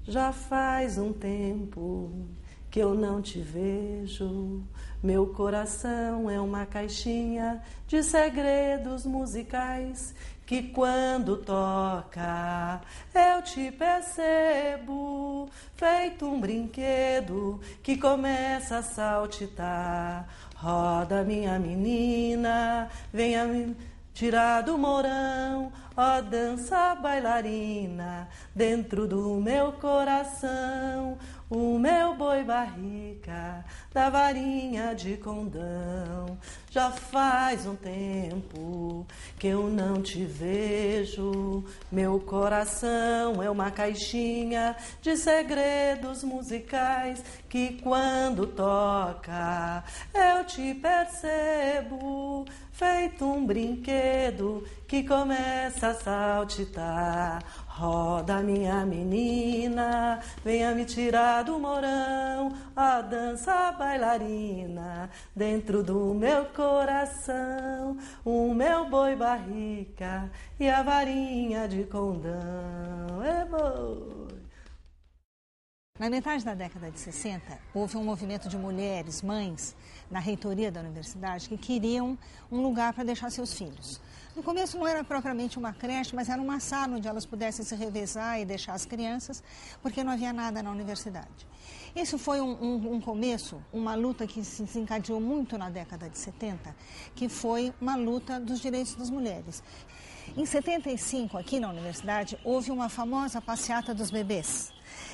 Já faz um tempo que eu não te vejo. Meu coração é uma caixinha de segredos musicais que quando toca eu te percebo, feito um brinquedo que começa a saltitar. Roda, minha menina, venha me tirar do morão, ó dança bailarina, dentro do meu coração, o meu boi barrica, da varinha de condão. Já faz um tempo que eu não te vejo, meu coração é uma caixinha de segredos musicais que quando toca eu te percebo, feito um brinquedo que começa a saltitar. Roda, minha menina, venha me tirar do morão, a dança bailarina, dentro do meu coração, o meu boi barrica e a varinha de condão. É boi. Na metade da década de 60, houve um movimento de mulheres, mães, na reitoria da universidade, que queriam um lugar para deixar seus filhos. No começo não era propriamente uma creche, mas era uma sala onde elas pudessem se revezar e deixar as crianças, porque não havia nada na universidade. Isso foi um começo, uma luta que se desencadeou muito na década de 70, que foi uma luta dos direitos das mulheres. Em 75, aqui na universidade, houve uma famosa passeata dos bebês,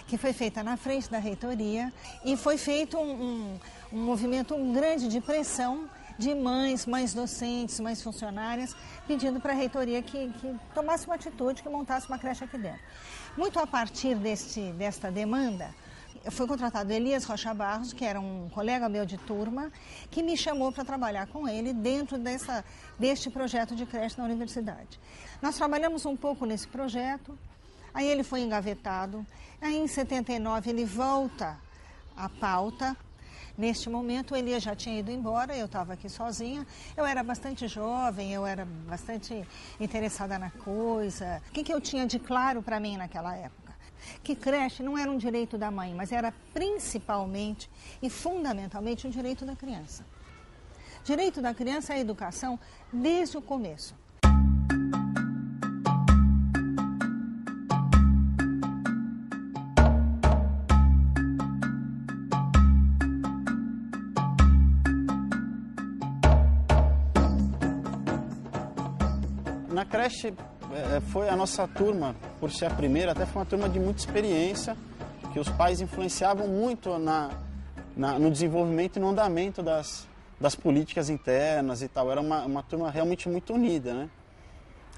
que foi feita na frente da reitoria e foi feito um movimento grande de pressão de mães docentes, mães funcionárias, pedindo para a reitoria que tomasse uma atitude, que montasse uma creche aqui dentro. Muito a partir desta demanda, foi contratado Elias Rocha Barros, que era um colega meu de turma, que me chamou para trabalhar com ele dentro deste projeto de creche na universidade. Nós trabalhamos um pouco nesse projeto, aí ele foi engavetado, aí em 79 ele volta à pauta. Neste momento, ele já tinha ido embora, eu estava aqui sozinha. Eu era bastante jovem, eu era bastante interessada na coisa. O que eu tinha de claro para mim naquela época? Que creche não era um direito da mãe, mas era principalmente e fundamentalmente um direito da criança. Direito da criança é a educação desde o começo. Na creche, foi a nossa turma, por ser a primeira, até foi uma turma de muita experiência, que os pais influenciavam muito no desenvolvimento e no andamento das políticas internas e tal. Era uma turma realmente muito unida, né?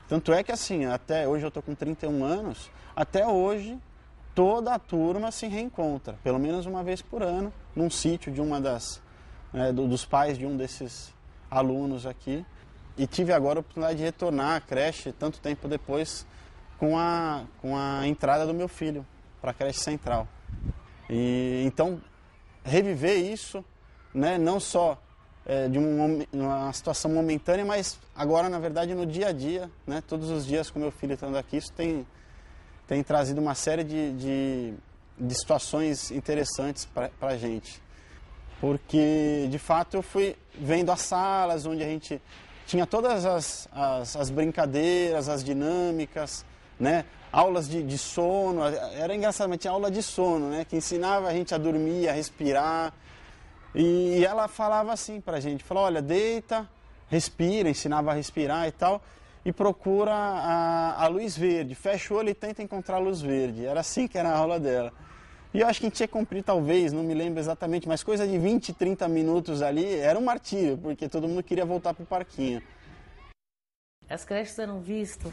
Tanto é que, assim, até hoje eu estou com 31 anos, até hoje toda a turma se reencontra, pelo menos uma vez por ano, num sítio de dos pais de um desses alunos aqui. E tive agora a oportunidade de retornar à creche, tanto tempo depois, com a entrada do meu filho para a creche central. E então, reviver isso, né, não só de uma situação momentânea, mas agora, na verdade, no dia a dia, né, todos os dias com meu filho estando aqui, isso tem trazido uma série de situações interessantes para a gente. Porque, de fato, eu fui vendo as salas onde a gente tinha todas as brincadeiras, as dinâmicas, né? Aulas de sono, era engraçado, mas tinha aula de sono, né? Que ensinava a gente a dormir, a respirar. E ela falava assim pra gente, falou, olha, deita, respira, ensinava a respirar e tal, e procura a luz verde, fecha o olho e tenta encontrar a luz verde. Era assim que era a aula dela. E eu acho que a gente tinha que cumprir, talvez, não me lembro exatamente, mas coisa de 20, 30 minutos ali era um martírio, porque todo mundo queria voltar para o parquinho. As creches eram vistas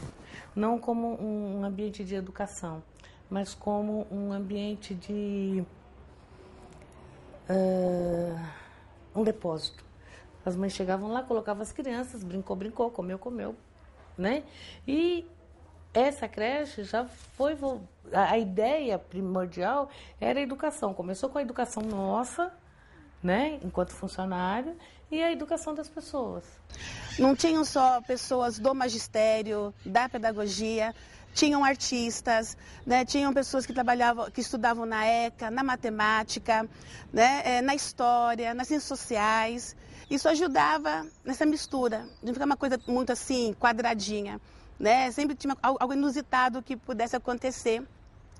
não como um ambiente de educação, mas como um ambiente de um depósito. As mães chegavam lá, colocavam as crianças, brincou, comeu, né? E essa creche já foi... A ideia primordial era a educação. Começou com a educação nossa, né, enquanto funcionário, e a educação das pessoas. Não tinham só pessoas do magistério, da pedagogia, tinham artistas, né? Tinham pessoas que trabalhavam, que estudavam na ECA, na matemática, né? Na história, nas ciências sociais. Isso ajudava nessa mistura, de não ficar uma coisa muito assim, quadradinha, né? Sempre tinha algo inusitado que pudesse acontecer.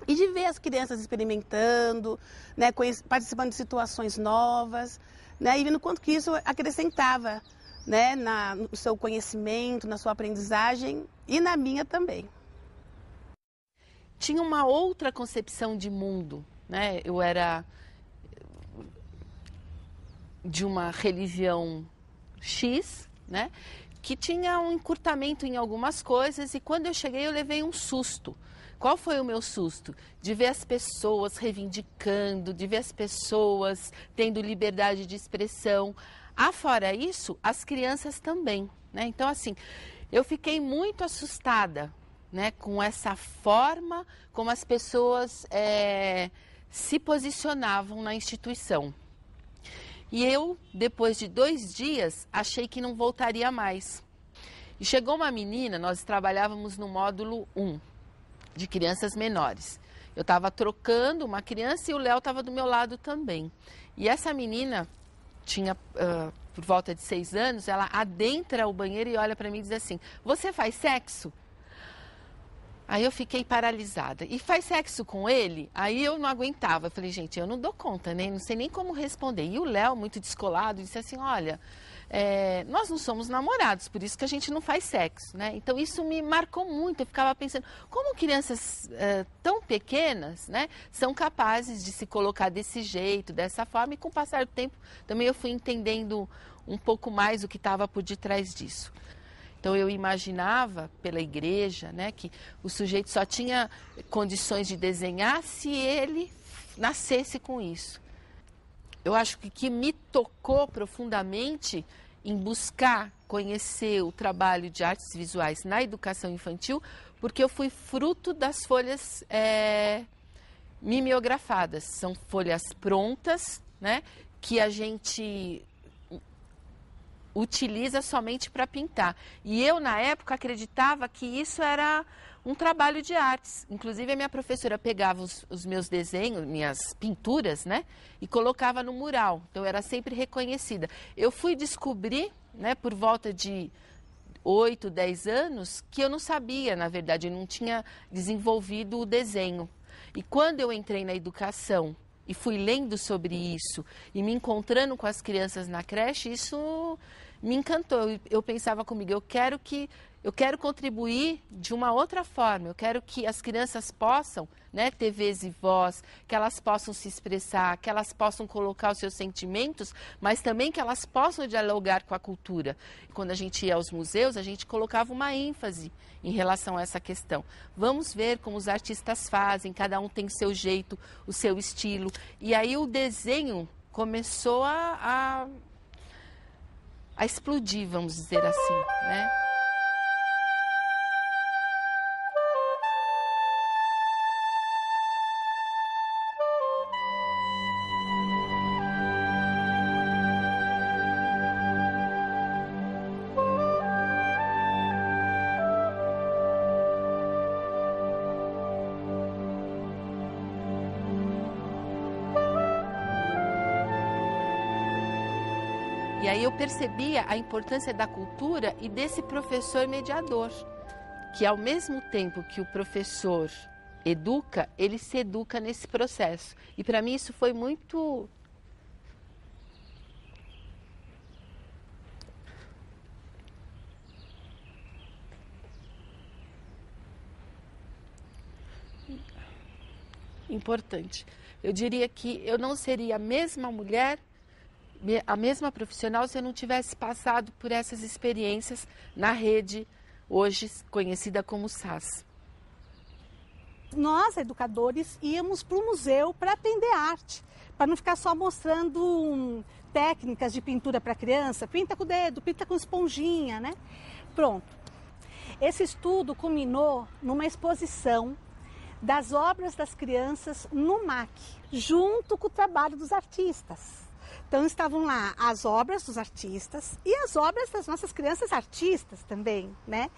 E de ver as crianças experimentando, né? Participando de situações novas, né? E vendo quanto que isso acrescentava, né? No seu conhecimento, na sua aprendizagem e na minha também. Tinha uma outra concepção de mundo, né? Eu era de uma religião X, né? Que tinha um encurtamento em algumas coisas e quando eu cheguei eu levei um susto. Qual foi o meu susto? De ver as pessoas reivindicando, de ver as pessoas tendo liberdade de expressão. Afora isso, as crianças também, né? Então, assim, eu fiquei muito assustada, né, com essa forma como as pessoas se posicionavam na instituição. E eu, depois de 2 dias, achei que não voltaria mais. E chegou uma menina, nós trabalhávamos no módulo 1, de crianças menores. Eu estava trocando uma criança e o Léo estava do meu lado também. E essa menina tinha, por volta de 6 anos, ela adentra o banheiro e olha para mim e diz assim, você faz sexo? Aí eu fiquei paralisada. E faz sexo com ele? Aí eu não aguentava. Eu falei, gente, eu não dou conta, né? Não sei nem como responder. E o Léo, muito descolado, disse assim, olha, nós não somos namorados, por isso que a gente não faz sexo, né? Então isso me marcou muito. Eu ficava pensando, como crianças tão pequenas, né, são capazes de se colocar desse jeito, dessa forma. E com o passar do tempo, também eu fui entendendo um pouco mais o que estava por detrás disso. Então eu imaginava pela igreja, né, que o sujeito só tinha condições de desenhar se ele nascesse com isso. Eu acho que o que me tocou profundamente em buscar conhecer o trabalho de artes visuais na educação infantil, porque eu fui fruto das folhas mimeografadas. São folhas prontas, né, que a gente utiliza somente para pintar. E eu, na época, acreditava que isso era um trabalho de artes. Inclusive, a minha professora pegava os meus desenhos, minhas pinturas, né, e colocava no mural. Então, eu era sempre reconhecida. Eu fui descobrir, né, por volta de 8, 10 anos, que eu não sabia, na verdade, eu não tinha desenvolvido o desenho. E quando eu entrei na educação e fui lendo sobre isso e me encontrando com as crianças na creche, isso me encantou. Eu pensava comigo, eu quero contribuir de uma outra forma, eu quero que as crianças possam, né, ter vez e voz, que elas possam se expressar, que elas possam colocar os seus sentimentos, mas também que elas possam dialogar com a cultura. Quando a gente ia aos museus, a gente colocava uma ênfase em relação a essa questão. Vamos ver como os artistas fazem, cada um tem o seu jeito, o seu estilo. E aí o desenho começou a explodir, vamos dizer assim, né? E aí eu percebia a importância da cultura e desse professor mediador, que ao mesmo tempo que o professor educa, ele se educa nesse processo. E para mim isso foi muito importante. Eu diria que eu não seria a mesma mulher, a mesma profissional, se eu não tivesse passado por essas experiências na rede, hoje conhecida como SAS. Nós, educadores, íamos para o museu para aprender arte, para não ficar só mostrando técnicas de pintura para criança, pinta com o dedo, pinta com esponjinha, né? Pronto. Esse estudo culminou numa exposição das obras das crianças no MAC, junto com o trabalho dos artistas. Então estavam lá as obras dos artistas e as obras das nossas crianças artistas também, né?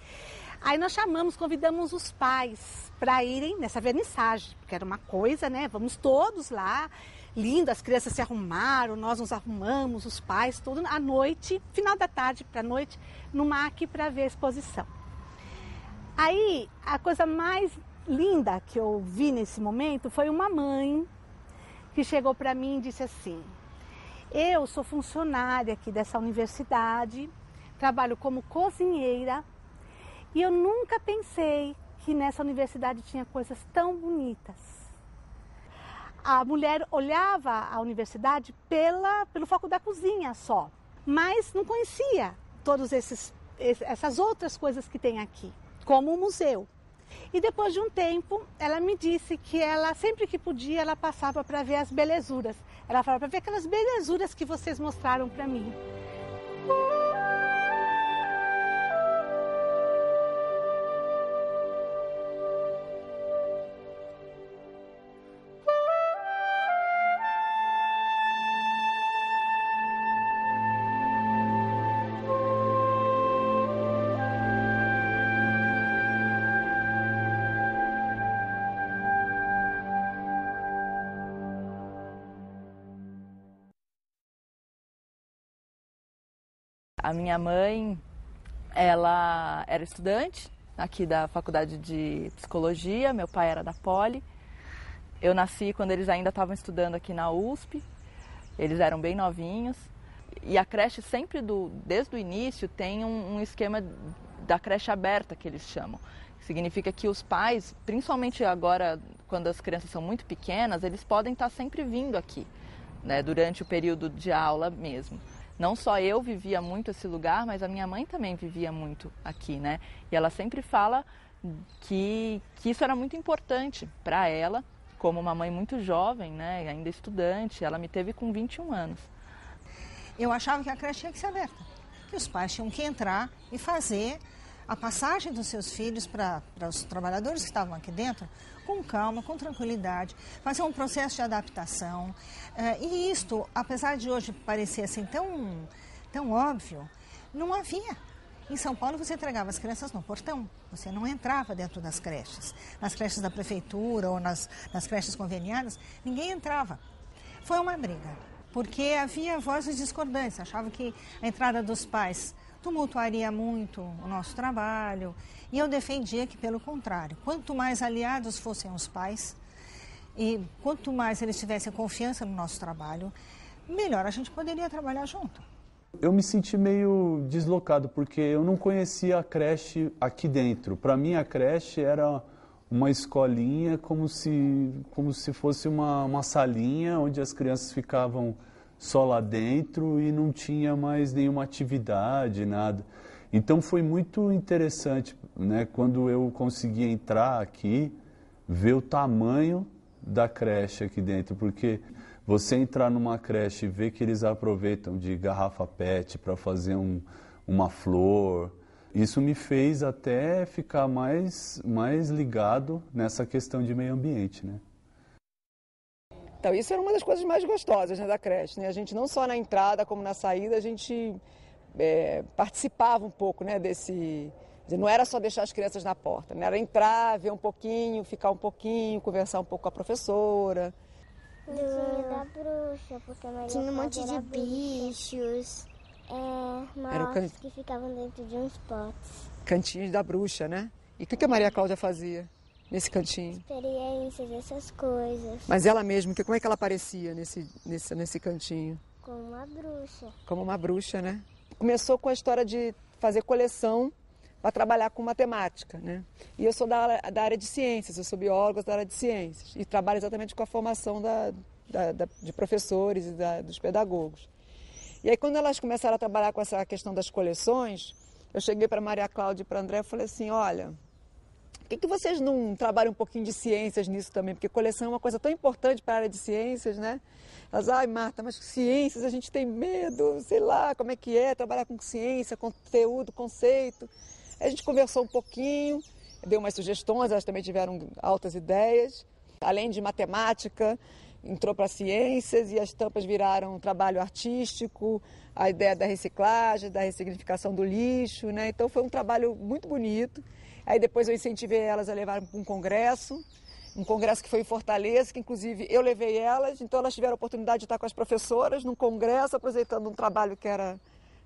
Aí nós convidamos os pais para irem nessa vernissagem, porque era uma coisa, né? Vamos todos lá, lindo, as crianças se arrumaram, nós nos arrumamos, os pais, tudo à noite, final da tarde para a noite, no MAC para ver a exposição. Aí a coisa mais linda que eu vi nesse momento foi uma mãe que chegou para mim e disse assim: eu sou funcionária aqui dessa universidade, trabalho como cozinheira e eu nunca pensei que nessa universidade tinha coisas tão bonitas. A mulher olhava a universidade pelo foco da cozinha só, mas não conhecia todas essas outras coisas que tem aqui, como o museu. E depois de um tempo, ela me disse que ela, sempre que podia, ela passava para ver as belezuras. Ela falava para ver aquelas belezuras que vocês mostraram para mim. A minha mãe, ela era estudante aqui da Faculdade de Psicologia, meu pai era da Poli. Eu nasci quando eles ainda estavam estudando aqui na USP, eles eram bem novinhos. E a creche sempre, desde o início, tem um esquema da creche aberta, que eles chamam. Significa que os pais, principalmente agora, quando as crianças são muito pequenas, eles podem estar sempre vindo aqui, né, durante o período de aula mesmo. Não só eu vivia muito esse lugar, mas a minha mãe também vivia muito aqui, né? E ela sempre fala que isso era muito importante para ela, como uma mãe muito jovem, né? Ainda estudante, ela me teve com 21 anos. Eu achava que a creche tinha que ser aberta, que os pais tinham que entrar e fazer a passagem dos seus filhos para os trabalhadores que estavam aqui dentro, com calma, com tranquilidade, fazer um processo de adaptação. E isto, apesar de hoje parecer assim tão óbvio, não havia. Em São Paulo você entregava as crianças no portão, você não entrava dentro das creches. Nas creches da prefeitura ou nas creches conveniadas, ninguém entrava. Foi uma briga, porque havia vozes discordantes, achavam que a entrada dos pais tumultuaria muito o nosso trabalho, e eu defendia que, pelo contrário, quanto mais aliados fossem os pais e quanto mais eles tivessem confiança no nosso trabalho, melhor a gente poderia trabalhar junto. Eu me senti meio deslocado, porque eu não conhecia a creche aqui dentro. Para mim, a creche era uma escolinha, como se fosse uma salinha onde as crianças ficavam só lá dentro e não tinha mais nenhuma atividade, nada. Então foi muito interessante, né, quando eu consegui entrar aqui, ver o tamanho da creche aqui dentro, porque você entrar numa creche e ver que eles aproveitam de garrafa PET para fazer uma flor, isso me fez até ficar mais ligado nessa questão de meio ambiente, né? Então, isso era uma das coisas mais gostosas, né, da creche, né? A gente não só na entrada como na saída, a gente participava um pouco, né, não era só deixar as crianças na porta, né? Era entrar, ver um pouquinho, ficar um pouquinho, conversar um pouco com a professora. Desenho da bruxa, porque a Maria tinha um monte de bichos, monstros que ficavam dentro de uns potes. Cantinhos da bruxa, né? E o que a Maria Cláudia fazia nesse cantinho? Experiências, essas coisas. Mas ela mesma, como é que ela aparecia nesse cantinho? Como uma bruxa. Como uma bruxa, né? Começou com a história de fazer coleção para trabalhar com matemática, né? E eu sou da área de ciências, eu sou bióloga da área de ciências e trabalho exatamente com a formação de professores e dos pedagogos. E aí quando elas começaram a trabalhar com essa questão das coleções, eu cheguei para Maria Cláudia e para André e falei assim, olha, por que vocês não trabalham um pouquinho de ciências nisso também? Porque coleção é uma coisa tão importante para a área de ciências, né? Elas, ai Marta, mas ciências a gente tem medo, sei lá, como é que é trabalhar com ciência, conteúdo, conceito. Aí a gente conversou um pouquinho, deu umas sugestões, elas também tiveram altas ideias. Além de matemática, entrou para ciências e as tampas viraram um trabalho artístico, a ideia da reciclagem, da ressignificação do lixo, né? Então foi um trabalho muito bonito. Aí depois eu incentivei elas a levarem para um congresso que foi em Fortaleza, que inclusive eu levei elas, então elas tiveram a oportunidade de estar com as professoras num congresso, apresentando um trabalho que era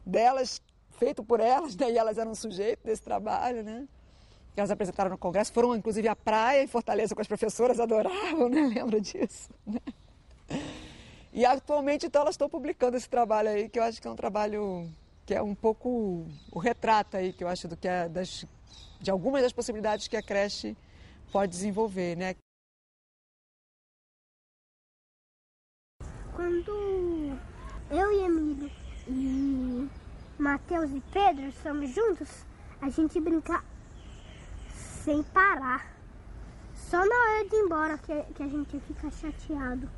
delas, feito por elas, né? E elas eram sujeitos desse trabalho, né? Que elas apresentaram no congresso, foram inclusive à praia em Fortaleza com as professoras, adoravam, né? Lembra disso? Né? E atualmente, então, elas estão publicando esse trabalho aí, que eu acho que é um trabalho que é um pouco o retrato aí, que eu acho de algumas das possibilidades que a creche pode desenvolver, né? Quando eu e Emílio e Matheus e Pedro estamos juntos, a gente brinca sem parar. Só na hora de ir embora que a gente fica chateado.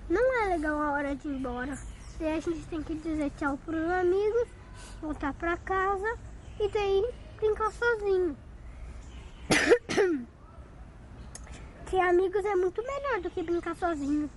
Não é legal a hora de ir embora. Daí a gente tem que dizer tchau para os amigos, voltar para casa e daí brincar sozinho. Ter amigos é muito melhor do que brincar sozinho.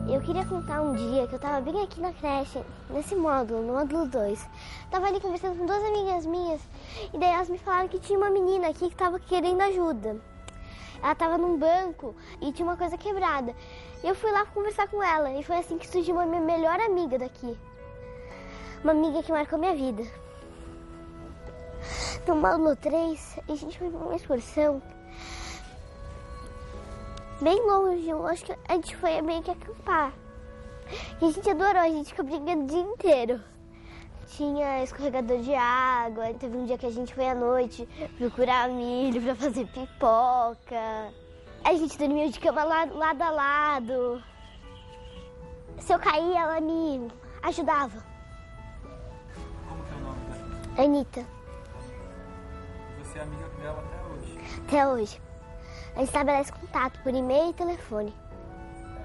Eu queria contar um dia que eu tava bem aqui na creche, nesse módulo, no módulo 2. Tava ali conversando com duas amigas minhas e daí elas me falaram que tinha uma menina aqui que tava querendo ajuda. Ela tava num banco e tinha uma coisa quebrada. Eu fui lá conversar com ela e foi assim que surgiu uma minha melhor amiga daqui. Uma amiga que marcou minha vida. No módulo 3, a gente foi pra uma excursão bem longe. Eu acho que a gente foi meio que acampar. E a gente adorou, a gente ficou brincando o dia inteiro. Tinha escorregador de água, teve um dia que a gente foi à noite procurar milho pra fazer pipoca. A gente dormia de cama lado a lado. Se eu cair, ela me ajudava. Como que é o nome dela? Anitta. Você é amiga dela até hoje? Até hoje. A gente estabelece contato por e-mail e telefone.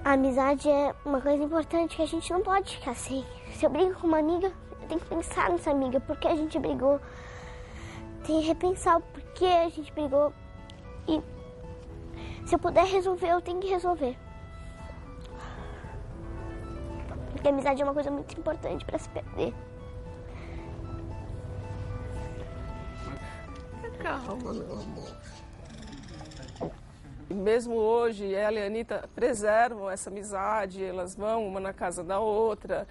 A amizade é uma coisa importante que a gente não pode ficar sem. Se eu brigo com uma amiga, eu tenho que pensar nessa amiga, porque a gente brigou. Tem que repensar o porquê a gente brigou. E se eu puder resolver, eu tenho que resolver. Porque a amizade é uma coisa muito importante para se perder. Calma, meu amor. Mesmo hoje, ela e a Anitta preservam essa amizade, elas vão uma na casa da outra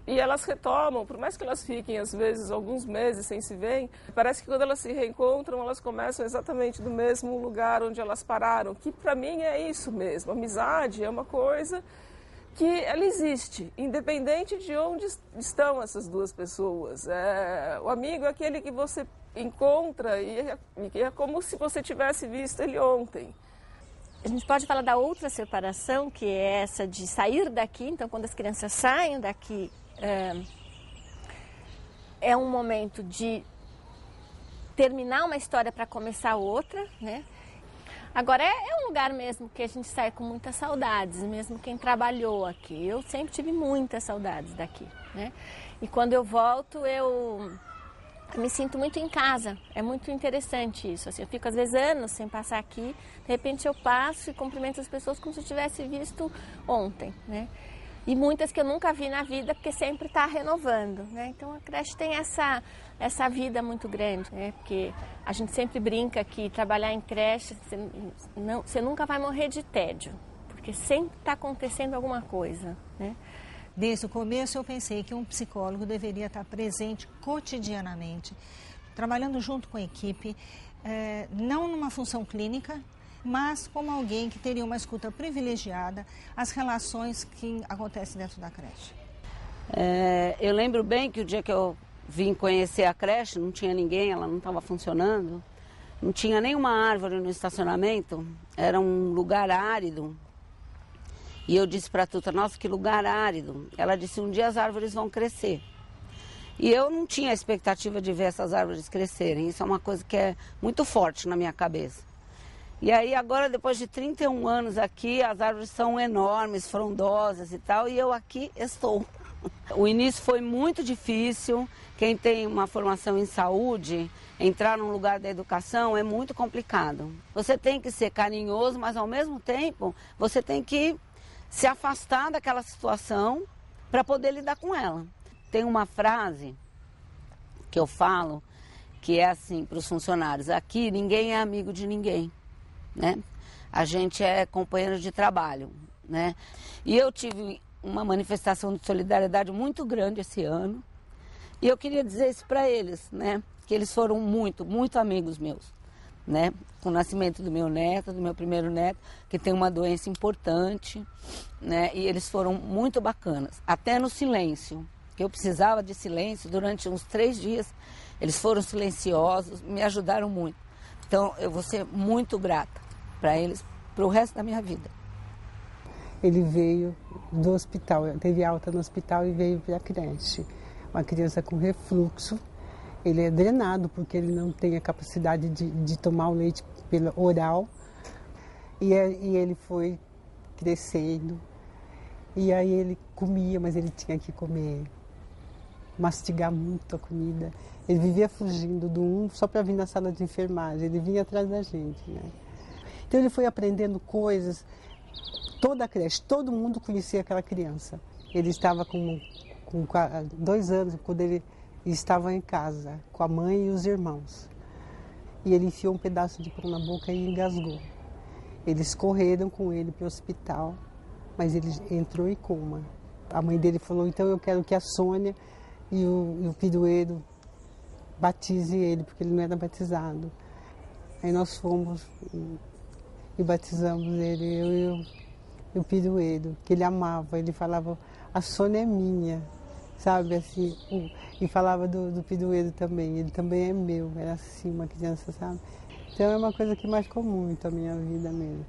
e elas retomam, por mais que elas fiquem às vezes alguns meses sem se verem, parece que quando elas se reencontram, elas começam exatamente do mesmo lugar onde elas pararam, que para mim é isso mesmo, a amizade é uma coisa que ela existe, independente de onde estão essas duas pessoas. O amigo é aquele que você encontra e é como se você tivesse visto ele ontem. A gente pode falar da outra separação, que é essa de sair daqui. Então, quando as crianças saem daqui, é um momento de terminar uma história para começar outra, né? Agora, é um lugar mesmo que a gente sai com muitas saudades, mesmo quem trabalhou aqui. Eu sempre tive muitas saudades daqui, né? E quando eu volto, eu me sinto muito em casa, é muito interessante isso, assim, eu fico às vezes anos sem passar aqui, de repente eu passo e cumprimento as pessoas como se eu tivesse visto ontem, né? E muitas que eu nunca vi na vida, porque sempre está renovando, né? Então a creche tem essa vida muito grande, né? Porque a gente sempre brinca que trabalhar em creche, você nunca vai morrer de tédio, porque sempre está acontecendo alguma coisa, né? Desde o começo eu pensei que um psicólogo deveria estar presente cotidianamente, trabalhando junto com a equipe, não numa função clínica, mas como alguém que teria uma escuta privilegiada às relações que acontecem dentro da creche. Eu lembro bem que o dia que eu vim conhecer a creche, não tinha ninguém, ela não estava funcionando, não tinha nenhuma árvore no estacionamento, era um lugar árido. E eu disse para a Tuta, nossa, que lugar árido. Ela disse, um dia as árvores vão crescer. E eu não tinha a expectativa de ver essas árvores crescerem. Isso é uma coisa que é muito forte na minha cabeça. E aí agora, depois de 31 anos aqui, as árvores são enormes, frondosas e tal, e eu aqui estou. O início foi muito difícil. Quem tem uma formação em saúde, entrar num lugar da educação é muito complicado. Você tem que ser carinhoso, mas ao mesmo tempo você tem que se afastar daquela situação para poder lidar com ela. Tem uma frase que eu falo que é assim para os funcionários: aqui ninguém é amigo de ninguém, né? A gente é companheiro de trabalho, né? E eu tive uma manifestação de solidariedade muito grande esse ano. E eu queria dizer isso para eles, né? Que eles foram muito, muito amigos meus, né? Com o nascimento do meu neto, do meu primeiro neto, que tem uma doença importante, né? E eles foram muito bacanas, até no silêncio, que eu precisava de silêncio durante uns 3 dias. Eles foram silenciosos, me ajudaram muito. Então, eu vou ser muito grata para eles, para o resto da minha vida. Ele veio do hospital, teve alta no hospital e veio para a creche. Uma criança com refluxo, ele é drenado porque ele não tem a capacidade de tomar o leite pelo oral. E ele foi crescendo, e aí ele comia, mas ele tinha que comer, mastigar muito a comida. Ele vivia fugindo do só para vir na sala de enfermagem, ele vinha atrás da gente, né? Então ele foi aprendendo coisas, toda a creche, todo mundo conhecia aquela criança. Ele estava com 2 anos, quando ele estava em casa, com a mãe e os irmãos. E ele enfiou um pedaço de pão na boca e engasgou. Eles correram com ele para o hospital, mas ele entrou em coma. A mãe dele falou: então eu quero que a Sônia e o Pirueiro batize ele, porque ele não era batizado. Aí nós fomos e batizamos ele, eu e o Pirueiro, que ele amava. Ele falava: a Sônia é minha, sabe, assim, e falava do Pirueiro também, ele também é meu, era assim, uma criança, sabe. Então é uma coisa que marcou muito a minha vida mesmo.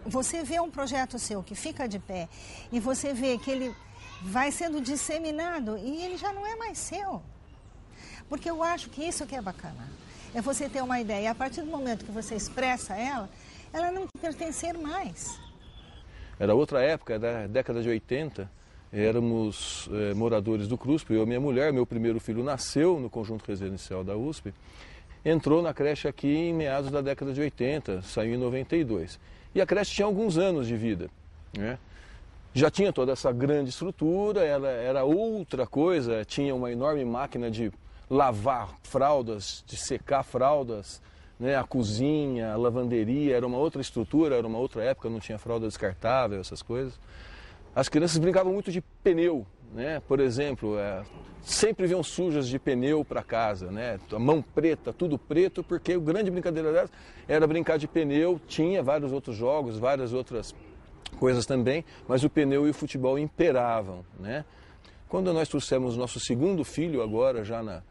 Você vê um projeto seu que fica de pé e você vê que ele vai sendo disseminado e ele já não é mais seu. Porque eu acho que isso que é bacana. É você ter uma ideia e a partir do momento que você expressa ela não pertencer mais. Era outra época, da década de 80, éramos moradores do CRUSP, eu e minha mulher, meu primeiro filho nasceu no conjunto residencial da USP, entrou na creche aqui em meados da década de 80, saiu em 92. E a creche tinha alguns anos de vida, né? Já tinha toda essa grande estrutura, ela era outra coisa, tinha uma enorme máquina de lavar fraldas, de secar fraldas, né? A cozinha, a lavanderia, era uma outra estrutura, era uma outra época, não tinha fralda descartável, essas coisas. As crianças brincavam muito de pneu, né? Por exemplo, sempre vinham sujas de pneu para casa, né? A mão preta, tudo preto, porque a grande brincadeira delas era brincar de pneu. Tinha vários outros jogos, várias outras coisas também, mas o pneu e o futebol imperavam, né? Quando nós trouxemos nosso segundo filho agora, já na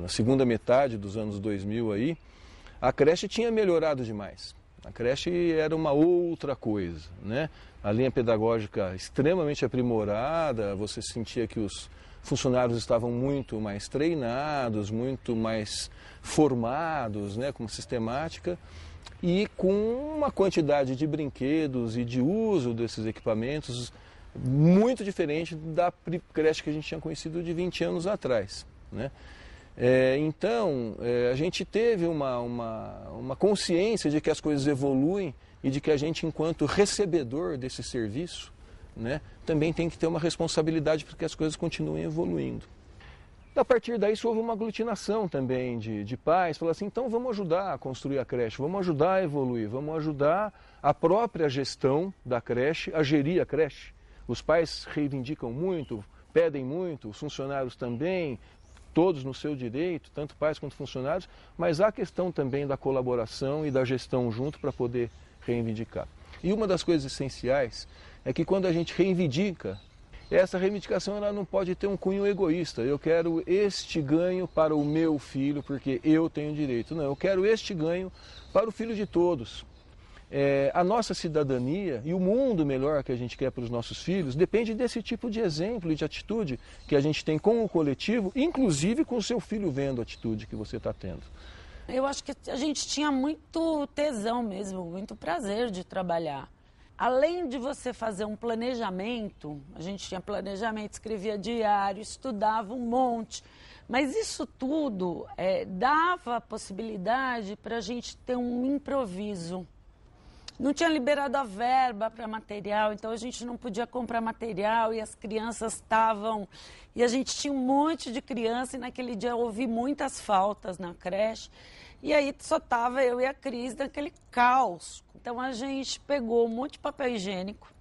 segunda metade dos anos 2000 aí, a creche tinha melhorado demais. A creche era uma outra coisa, né? A linha pedagógica extremamente aprimorada, você sentia que os funcionários estavam muito mais treinados, muito mais formados, né, com sistemática e com uma quantidade de brinquedos e de uso desses equipamentos muito diferente da creche que a gente tinha conhecido de 20 anos atrás, né? Então, a gente teve uma consciência de que as coisas evoluem e de que a gente, enquanto recebedor desse serviço, né, também tem que ter uma responsabilidade para que as coisas continuem evoluindo. A partir daí, houve uma aglutinação também de pais, falaram assim: então vamos ajudar a construir a creche, vamos ajudar a evoluir, vamos ajudar a própria gestão da creche, a gerir a creche. Os pais reivindicam muito, pedem muito, os funcionários também, todos no seu direito, tanto pais quanto funcionários, mas há a questão também da colaboração e da gestão junto para poder reivindicar. E uma das coisas essenciais é que quando a gente reivindica, essa reivindicação ela não pode ter um cunho egoísta. Eu quero este ganho para o meu filho porque eu tenho direito. Não, eu quero este ganho para o filho de todos. A nossa cidadania e o mundo melhor que a gente quer para os nossos filhos depende desse tipo de exemplo e de atitude que a gente tem com o coletivo, inclusive com o seu filho vendo a atitude que você está tendo. Eu acho que a gente tinha muito tesão mesmo, muito prazer de trabalhar. Além de você fazer um planejamento, a gente tinha planejamento, escrevia diário, estudava um monte, mas isso tudo dava a possibilidade para a gente ter um improviso. Não tinha liberado a verba para material, então a gente não podia comprar material e as crianças estavam... E a gente tinha um monte de criança e naquele dia eu ouvi muitas faltas na creche. E aí só estava eu e a Cris naquele caos. Então a gente pegou um monte de papel higiênico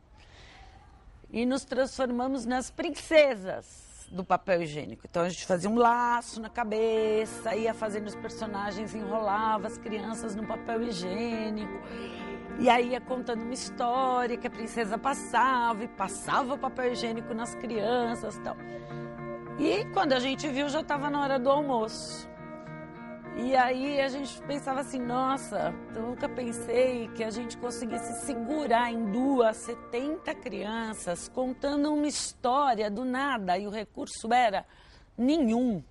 e nos transformamos nas princesas do papel higiênico. Então a gente fazia um laço na cabeça, ia fazendo os personagens, enrolava as crianças no papel higiênico. E aí ia contando uma história que a princesa passava e passava o papel higiênico nas crianças e tal. E quando a gente viu já estava na hora do almoço. E aí a gente pensava assim, nossa, eu nunca pensei que a gente conseguisse segurar em 70 crianças contando uma história do nada e o recurso era nenhum.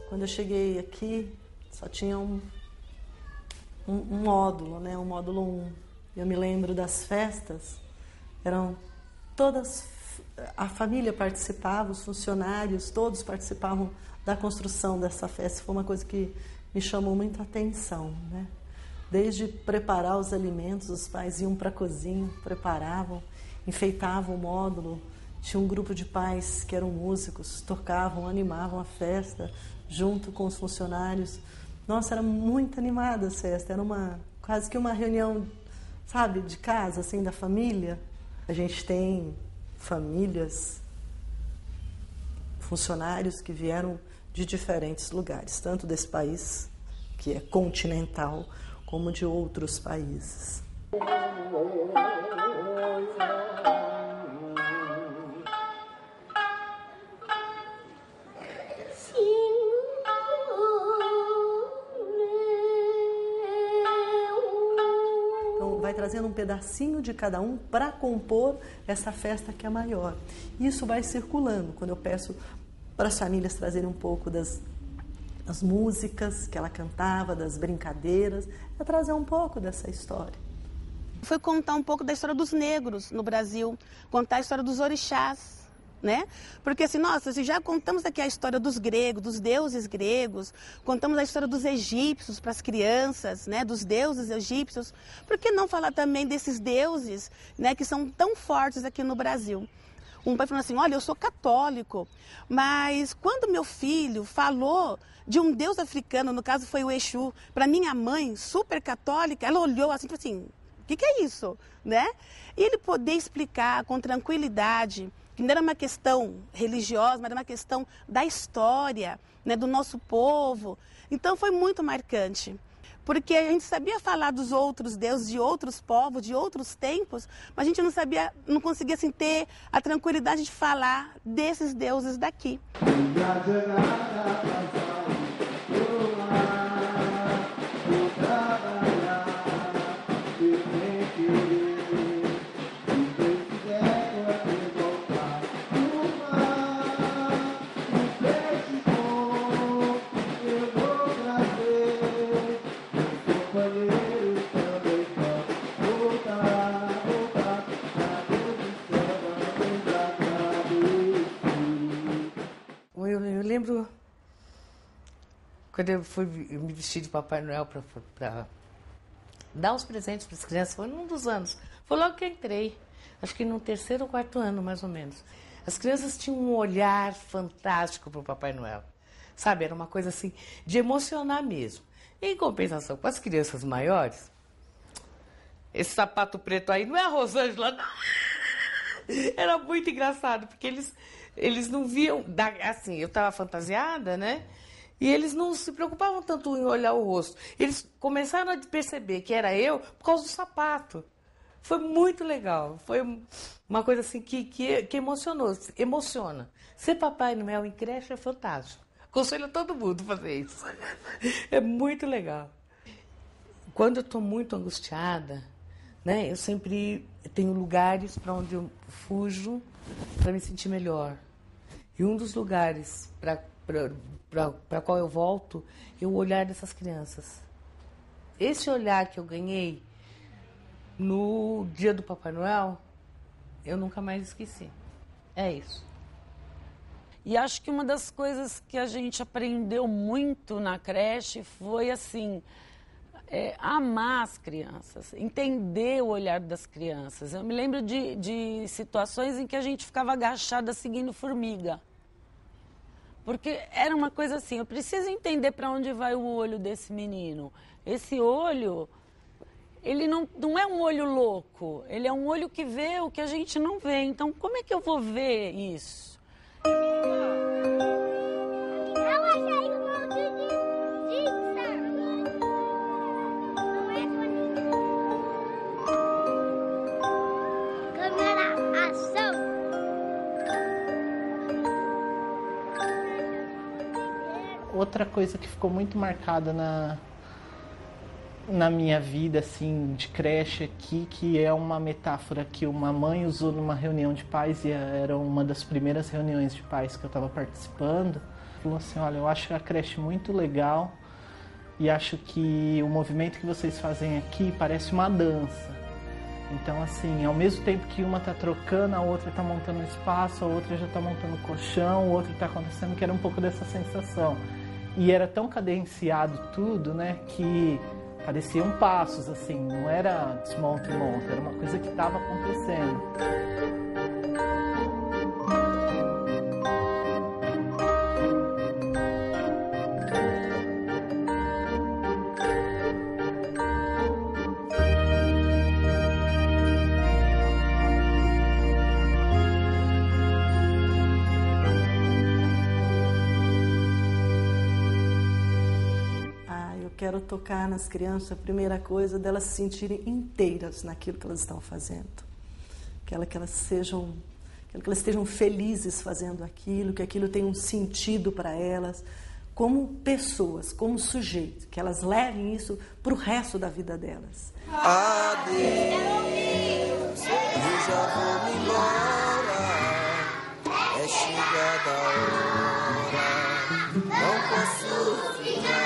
Quando eu cheguei aqui, só tinha um módulo, né? Um módulo 1. Eu me lembro das festas, eram todas... A família participava, os funcionários, todos participavam da construção dessa festa. Foi uma coisa que me chamou muita atenção, né? Desde preparar os alimentos, os pais iam para a cozinha, preparavam, enfeitavam o módulo. Tinha um grupo de pais que eram músicos, tocavam, animavam a festa junto com os funcionários. Nossa, era muito animada a festa, era quase que uma reunião, sabe, de casa, assim, da família. A gente tem famílias, funcionários que vieram de diferentes lugares, tanto desse país, que é continental, como de outros países. Vai trazendo um pedacinho de cada um para compor essa festa que é maior. Isso vai circulando. Quando eu peço para as famílias trazerem um pouco das músicas que ela cantava, das brincadeiras, é trazer um pouco dessa história. Foi contar um pouco da história dos negros no Brasil, contar a história dos orixás, né? Porque assim, nossa, se já contamos aqui a história dos gregos, dos deuses gregos, contamos a história dos egípcios para as crianças, né? Dos deuses egípcios, por que não falar também desses deuses, né? Que são tão fortes aqui no Brasil? Um pai falou assim, olha, eu sou católico, mas quando meu filho falou de um deus africano, no caso foi o Exu, para minha mãe, super católica, ela olhou assim, falou assim, o que é isso, né? E ele poder explicar com tranquilidade, que não era uma questão religiosa, mas era uma questão da história, né, do nosso povo. Então foi muito marcante, porque a gente sabia falar dos outros deuses, de outros povos, de outros tempos, mas a gente não conseguia assim, ter a tranquilidade de falar desses deuses daqui. Eu lembro quando eu fui me vestir de Papai Noel para dar os presentes para as crianças, foi num dos anos. Foi logo que eu entrei, acho que no 3º ou 4º ano, mais ou menos. As crianças tinham um olhar fantástico para o Papai Noel. Sabe, era uma coisa assim, de emocionar mesmo. Em compensação, com as crianças maiores, esse sapato preto aí não é a Rosângela, não. Era muito engraçado, porque eles não viam, assim, eu estava fantasiada, né? E eles não se preocupavam tanto em olhar o rosto. Eles começaram a perceber que era eu por causa do sapato. Foi muito legal. Foi uma coisa assim que emocionou. Emociona. Ser Papai Noel em creche é fantástico. Aconselho a todo mundo fazer isso. É muito legal. Quando eu estou muito angustiada, né, eu sempre tenho lugares para onde eu fujo para me sentir melhor. E um dos lugares para qual eu volto é o olhar dessas crianças. Esse olhar que eu ganhei no dia do Papai Noel, eu nunca mais esqueci. É isso. E acho que uma das coisas que a gente aprendeu muito na creche foi assim, amar as crianças, entender o olhar das crianças. Eu me lembro de situações em que a gente ficava agachada seguindo formiga. Porque era uma coisa assim, eu preciso entender para onde vai o olho desse menino. Esse olho, ele não é um olho louco, ele é um olho que vê o que a gente não vê. Então, como é que eu vou ver isso? Outra coisa que ficou muito marcada na minha vida, assim, de creche aqui, que é uma metáfora que uma mãe usou numa reunião de pais, e era uma das primeiras reuniões de pais que eu estava participando. Falou assim, olha, eu acho a creche muito legal e acho que o movimento que vocês fazem aqui parece uma dança. Então, assim, ao mesmo tempo que uma está trocando, a outra está montando espaço, a outra já está montando colchão, o outro está acontecendo, que era um pouco dessa sensação. E era tão cadenciado tudo, né, que pareciam passos, assim, não era desmonta e monta, era uma coisa que estava acontecendo. Quero tocar nas crianças, a primeira coisa, delas se sentirem inteiras naquilo que elas estão fazendo. Que elas estejam felizes fazendo aquilo, que aquilo tenha um sentido para elas, como pessoas, como sujeitos, que elas levem isso para o resto da vida delas. Adeus, eu já vou me embora, é chegada a hora, não posso ficar.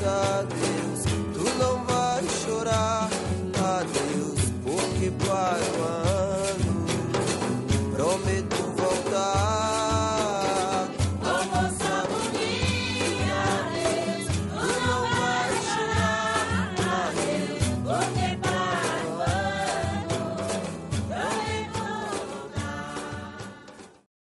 Adeus, tu não vai chorar. Adeus, porque pai, mãe.